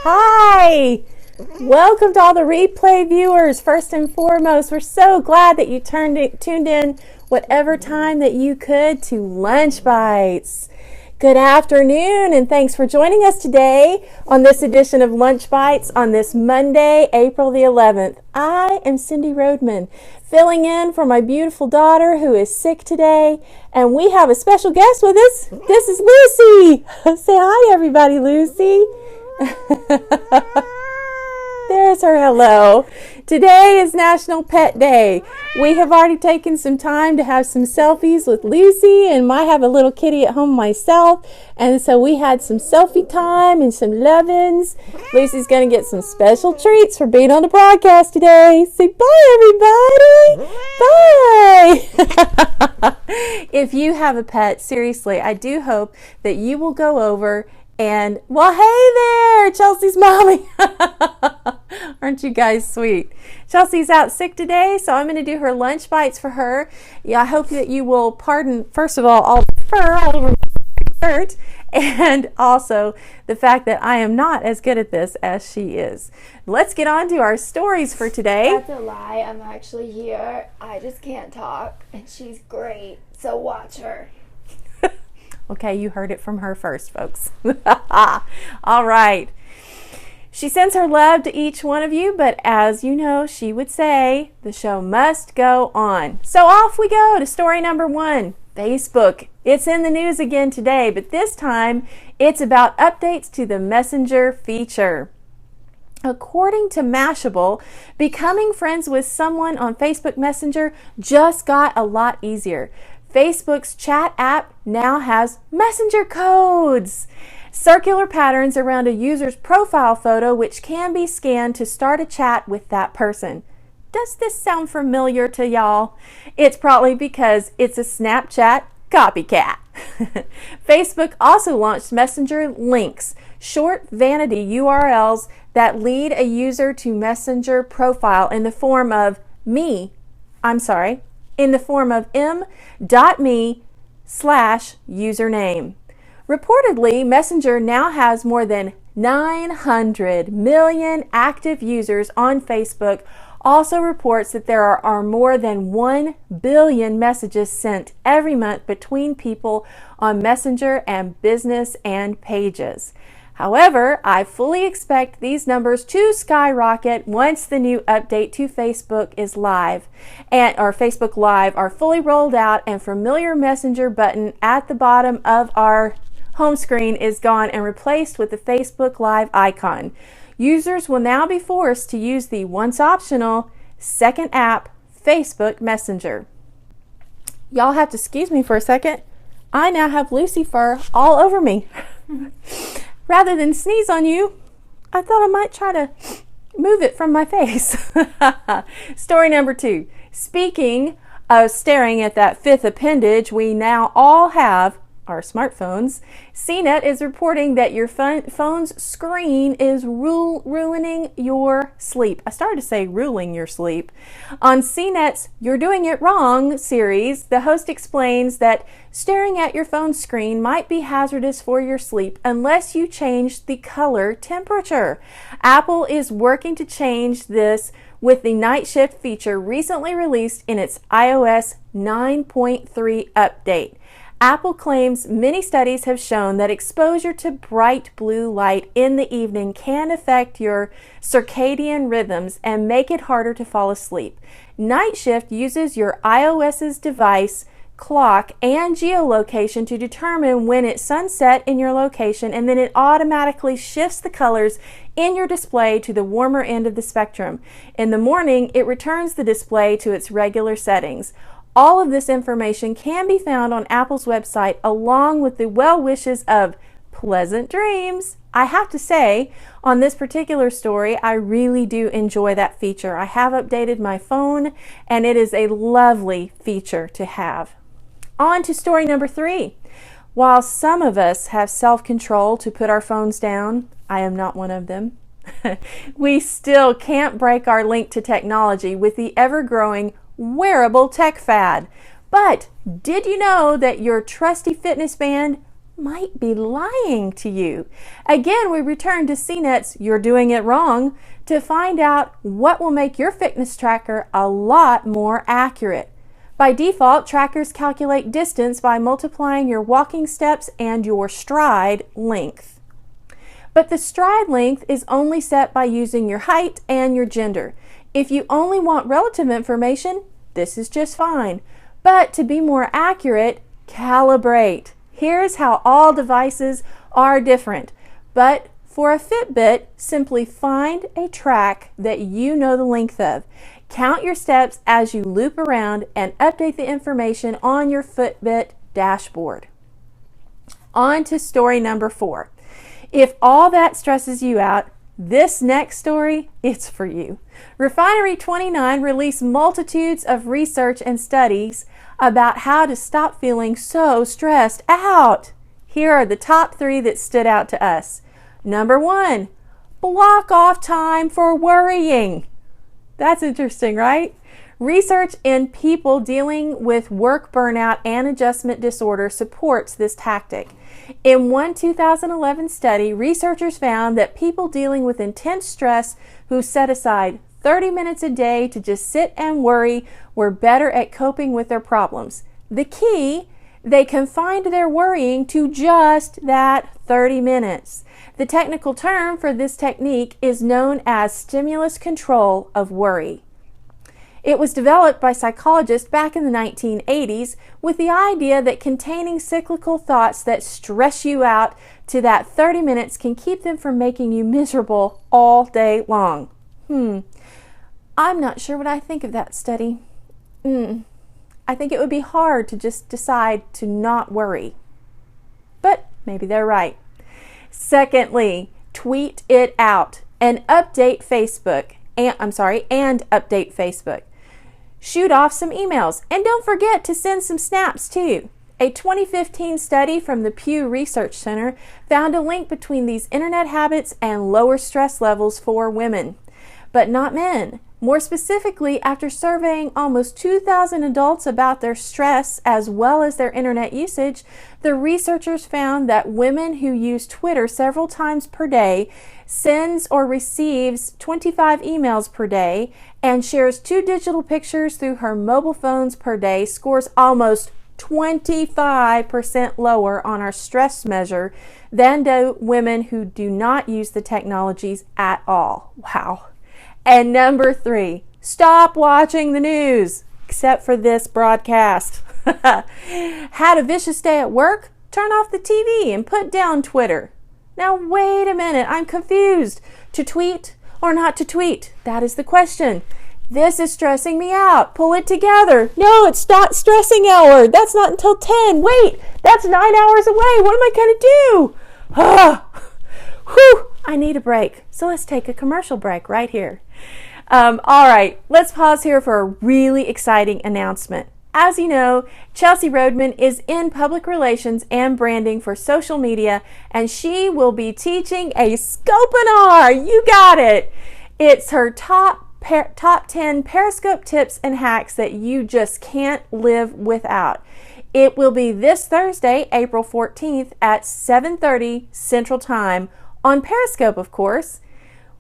Hi! Welcome to all the replay viewers. First and foremost, we're so glad that you tuned in whatever time that you could to Lunch Bites. Good afternoon, and thanks for joining us today on this edition of Lunch Bites on this Monday, April the 11th. I am Cindy Roadman, filling in for my beautiful daughter who is sick today, and we have a special guest with us. This is Lucy. Say hi, everybody, Lucy. There's her hello. Today is National Pet Day. We have already taken some time to have some selfies with Lucy, and I have a little kitty at home myself, and so we had some selfie time and some lovins. Lucy's going to get some special treats for being on the broadcast today. Say bye, everybody. Bye. If you have a pet, seriously, I do hope that you will go over and, well, hey there, Chelsea's mommy. Aren't you guys sweet? Chelsea's out sick today, so I'm going to do her lunch bites for her. Yeah, I hope that you will pardon, first of all the fur all over my shirt, and also the fact that I am not as good at this as she is. Let's get on to our stories for today. That's a lie. I'm actually here. I just can't talk, and she's great, so watch her. Okay, you heard it from her first, folks. All right. She sends her love to each one of you, but as you know, she would say, the show must go on. So off we go to story number 1, Facebook. It's in the news again today, but this time it's about updates to the Messenger feature. According to Mashable, becoming friends with someone on Facebook Messenger just got a lot easier. Facebook's chat app now has messenger codes, circular patterns around a user's profile photo which can be scanned to start a chat with that person. Does this sound familiar to y'all? It's probably because it's a Snapchat copycat. Facebook also launched messenger links, short vanity URLs that lead a user to messenger profile in the form of m.me/username. Reportedly, Messenger now has more than 900 million active users on Facebook. Also reports that there are more than 1 billion messages sent every month between people on Messenger and business and pages. However, I fully expect these numbers to skyrocket once the new update to Facebook is live, or Facebook Live are fully rolled out and familiar Messenger button at the bottom of our home screen is gone and replaced with the Facebook Live icon. Users will now be forced to use the once optional second app, Facebook Messenger. Y'all have to excuse me for a second. I now have Lucy fur all over me. Rather than sneeze on you, I thought I might try to move it from my face. Story number 2. Speaking of staring at that fifth appendage we now all have, our smartphones, CNET is reporting that your phone's screen is ruining your sleep. I started to say ruling your sleep. On CNET's You're Doing It Wrong series, the host explains that staring at your phone screen might be hazardous for your sleep unless you change the color temperature. Apple is working to change this with the night shift feature recently released in its iOS 9.3 update. Apple claims many studies have shown that exposure to bright blue light in the evening can affect your circadian rhythms and make it harder to fall asleep. Night shift uses your iOS's device, clock, and geolocation to determine when it's sunset in your location, and then it automatically shifts the colors in your display to the warmer end of the spectrum. In the morning, it returns the display to its regular settings. All of this information can be found on Apple's website along with the well wishes of pleasant dreams. I have to say, on this particular story, I really do enjoy that feature. I have updated my phone and it is a lovely feature to have. On to story number 3. While some of us have self-control to put our phones down, I am not one of them. We still can't break our link to technology with the ever-growing wearable tech fad. But did you know that your trusty fitness band might be lying to you. Again, we return to CNET's You're Doing It Wrong to find out what will make your fitness tracker a lot more accurate. By default, trackers calculate distance by multiplying your walking steps and your stride length. But the stride length is only set by using your height and your gender. If you only want relative information, this is just fine. But to be more accurate, calibrate. Here's how all devices are different. But for a Fitbit, simply find a track that you know the length of. Count your steps as you loop around and update the information on your Fitbit dashboard. On to story number 4. If all that stresses you out, this next story, it's for you. Refinery 29 released multitudes of research and studies about how to stop feeling so stressed out. Here are the top 3 that stood out to us. Number 1, block off time for worrying. That's interesting, right? Research in people dealing with work burnout and adjustment disorder supports this tactic. In one 2011 study, researchers found that people dealing with intense stress who set aside 30 minutes a day to just sit and worry were better at coping with their problems. The key, they confined their worrying to just that 30 minutes. The technical term for this technique is known as stimulus control of worry. It was developed by psychologists back in the 1980s with the idea that containing cyclical thoughts that stress you out to that 30 minutes can keep them from making you miserable all day long. I'm not sure what I think of that study. I think it would be hard to just decide to not worry. But maybe they're right. Secondly, tweet it out and update Facebook. And update Facebook. Shoot off some emails. And don't forget to send some snaps too. A 2015 study from the Pew Research Center found a link between these internet habits and lower stress levels for women, but not men. More specifically, after surveying almost 2,000 adults about their stress as well as their internet usage, the researchers found that women who use Twitter several times per day, sends or receives 25 emails per day, and shares 2 digital pictures through her mobile phones per day scores almost 25% lower on our stress measure than do women who do not use the technologies at all. Wow. And number 3, stop watching the news, except for this broadcast. Had a vicious day at work? Turn off the TV and put down Twitter. Now wait a minute, I'm confused. To tweet or not to tweet? That is the question. This is stressing me out. Pull it together. No, it's not stressing hour. That's not until 10. Wait, that's 9 hours away. What am I going to do? Whew, I need a break. So let's take a commercial break right here. All right, let's pause here for a really exciting announcement. As you know, Chelsea Roadman is in public relations and branding for social media, and she will be teaching a Scopenar. You got it. It's her top 10 Periscope tips and hacks that you just can't live without. It will be this Thursday, April 14th at 7:30 Central Time on Periscope, of course.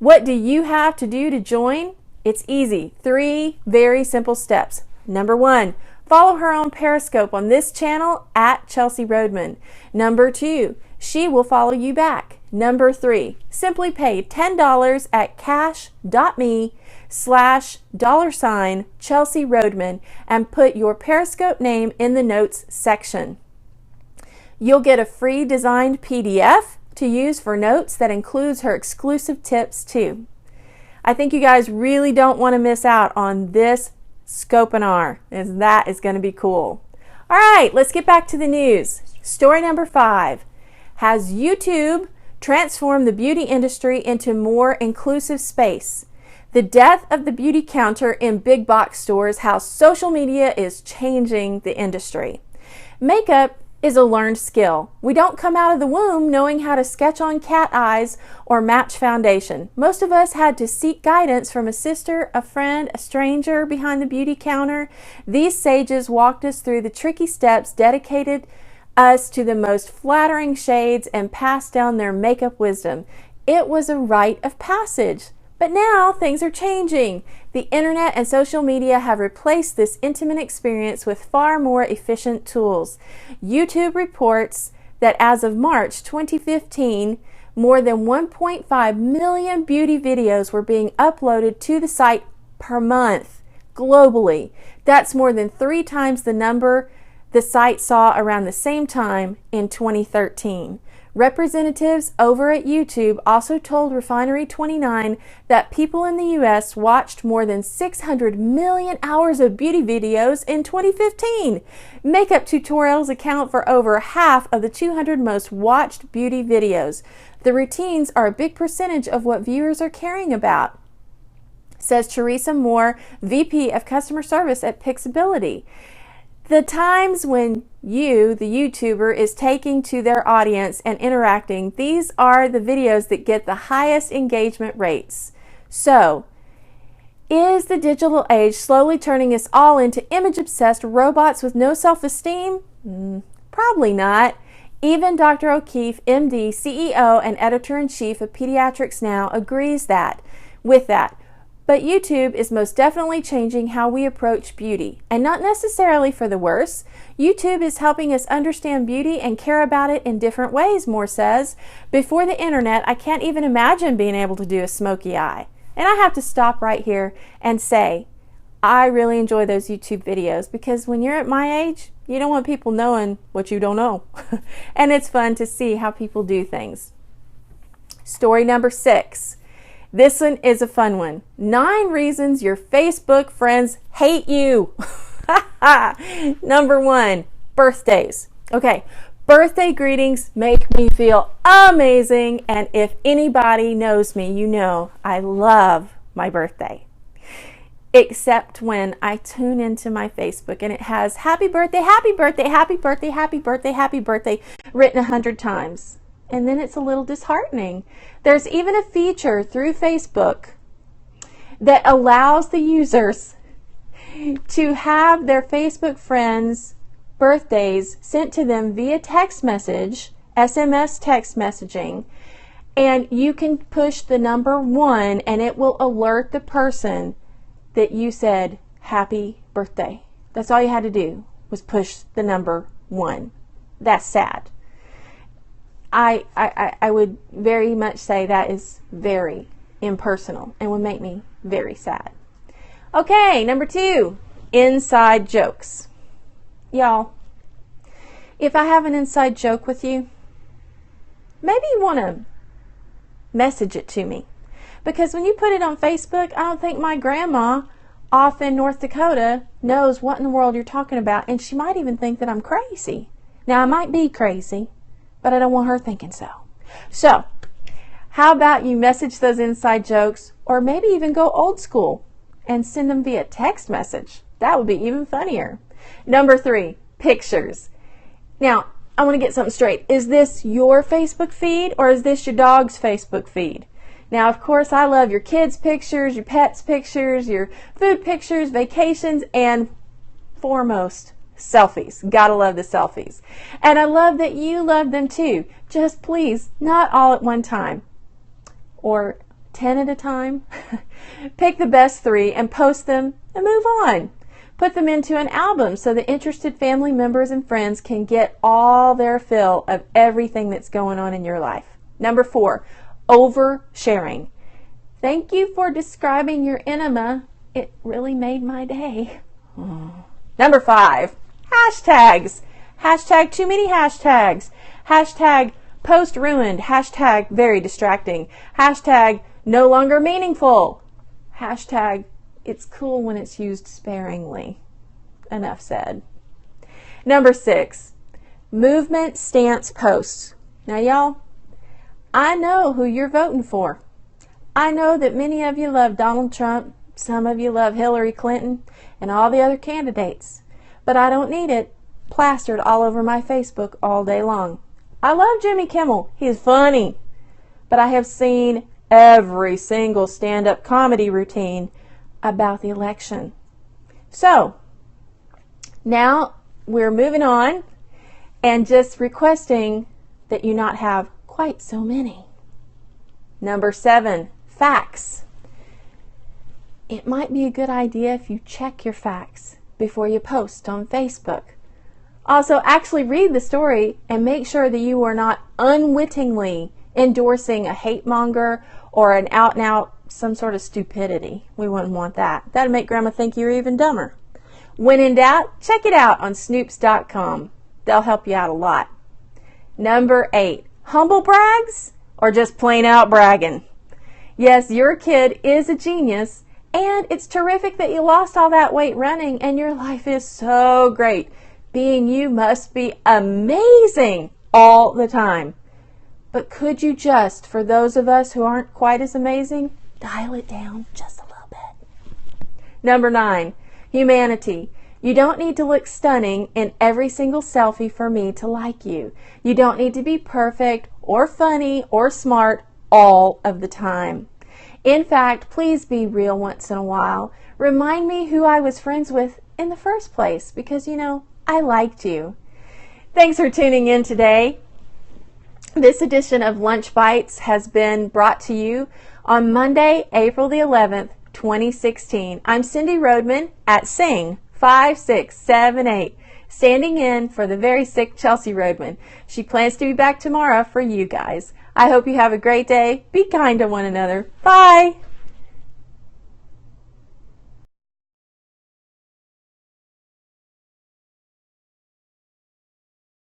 What do you have to do to join? It's easy. 3 very simple steps. Number 1, follow her on Periscope on this channel at Chelsea Roadman. Number 2, she will follow you back. Number 3, simply pay $10 at cash.me/$Chelsea Roadman and put your Periscope name in the notes section. You'll get a free designed PDF to use for notes that includes her exclusive tips too. I think you guys really don't want to miss out on this Scopenar, as that is going to be cool. All right, let's get back to the news. Story number 5. Has YouTube transformed the beauty industry into more inclusive space? The death of the beauty counter in big box stores, how social media is changing the industry. Makeup is a learned skill. We don't come out of the womb knowing how to sketch on cat eyes or match foundation. Most of us had to seek guidance from a sister, a friend, a stranger behind the beauty counter. These sages walked us through the tricky steps us to the most flattering shades and passed down their makeup wisdom. It was a rite of passage. But now things are changing. The internet and social media have replaced this intimate experience with far more efficient tools. YouTube reports that as of March 2015, more than 1.5 million beauty videos were being uploaded to the site per month globally. That's more than 3 times the number the site saw around the same time in 2013. Representatives over at YouTube also told Refinery 29 that people in the U.S. watched more than 600 million hours of beauty videos in 2015. Makeup tutorials account for over half of the 200 most watched beauty videos. The routines are a big percentage of what viewers are caring about, says Teresa Moore, VP of Customer Service at Pixability. The times when you, the YouTuber, is taking to their audience and interacting, these are the videos that get the highest engagement rates. So, is the digital age slowly turning us all into image-obsessed robots with no self-esteem? Probably not. Even Dr. O'Keefe, MD, CEO, and Editor-in-Chief of Pediatrics Now agrees with that. But YouTube is most definitely changing how we approach beauty, and not necessarily for the worse. YouTube is helping us understand beauty and care about it in different ways, Moore says. Before the internet, I can't even imagine being able to do a smoky eye. And I have to stop right here and say, I really enjoy those YouTube videos because when you're at my age, you don't want people knowing what you don't know. And it's fun to see how people do things. Story number 6. This one is a fun one. 9 reasons your Facebook friends hate you. Number 1, birthdays. Okay, birthday greetings make me feel amazing, and if anybody knows me, you know I love my birthday. Except when I tune into my Facebook and it has happy birthday, happy birthday, happy birthday, happy birthday, happy birthday written 100 times. And then it's a little disheartening. There's even a feature through Facebook that allows the users to have their Facebook friends' birthdays sent to them via text message, SMS text messaging, and you can push the number 1 and it will alert the person that you said happy birthday. That's all you had to do was push the number 1. That's sad. I would very much say that is very impersonal and would make me very sad. Okay, number 2, inside jokes. Y'all, if I have an inside joke with you, maybe you want to message it to me. Because when you put it on Facebook, I don't think my grandma off in North Dakota knows what in the world you're talking about, and she might even think that I'm crazy. Now, I might be crazy, but I don't want her thinking so. So, how about you message those inside jokes, or maybe even go old school and send them via text message. That would be even funnier. Number 3, pictures. Now, I want to get something straight. Is this your Facebook feed, or is this your dog's Facebook feed? Now, of course, I love your kids' pictures, your pets' pictures, your food pictures, vacations, and foremost, selfies. Gotta love the selfies. And I love that you love them too. Just please, not all at one time. Or 10 at a time. Pick the best 3 and post them and move on. Put them into an album so the interested family members and friends can get all their fill of everything that's going on in your life. Number 4, oversharing. Thank you for describing your enema. It really made my day. Number 5, hashtags. Hashtag too many hashtags. Hashtag post ruined. Hashtag very distracting. Hashtag no longer meaningful. Hashtag it's cool when it's used sparingly. Enough said. Number 6, movement stance posts. Now y'all, I know who you're voting for. I know that many of you love Donald Trump, some of you love Hillary Clinton, and all the other candidates. But I don't need it plastered all over my Facebook all day long. I love Jimmy Kimmel. He's funny. But I have seen every single stand-up comedy routine about the election. So, now we're moving on, and just requesting that you not have quite so many. Number 7, facts. It might be a good idea if you check your facts before you post on Facebook. Also, actually read the story and make sure that you are not unwittingly endorsing a hate monger or an out and out some sort of stupidity. We wouldn't want that. That'd make Grandma think you're even dumber. When in doubt, check it out on snoops.com. They'll help you out a lot. Number 8, humble brags or just plain out bragging? Yes, your kid is a genius, and it's terrific that you lost all that weight running and your life is so great. Being you must be amazing all the time. But could you just, for those of us who aren't quite as amazing, dial it down just a little bit? Number 9, humanity. You don't need to look stunning in every single selfie for me to like you. You don't need to be perfect or funny or smart all of the time. In fact, please be real once in a while. Remind me who I was friends with in the first place because, I liked you. Thanks for tuning in today. This edition of Lunch Bites has been brought to you on Monday, April the 11th, 2016. I'm Cindy Roadman at Sing 5678, standing in for the very sick Chelsea Roadman. She plans to be back tomorrow for you guys. I hope you have a great day. Be kind to one another. Bye.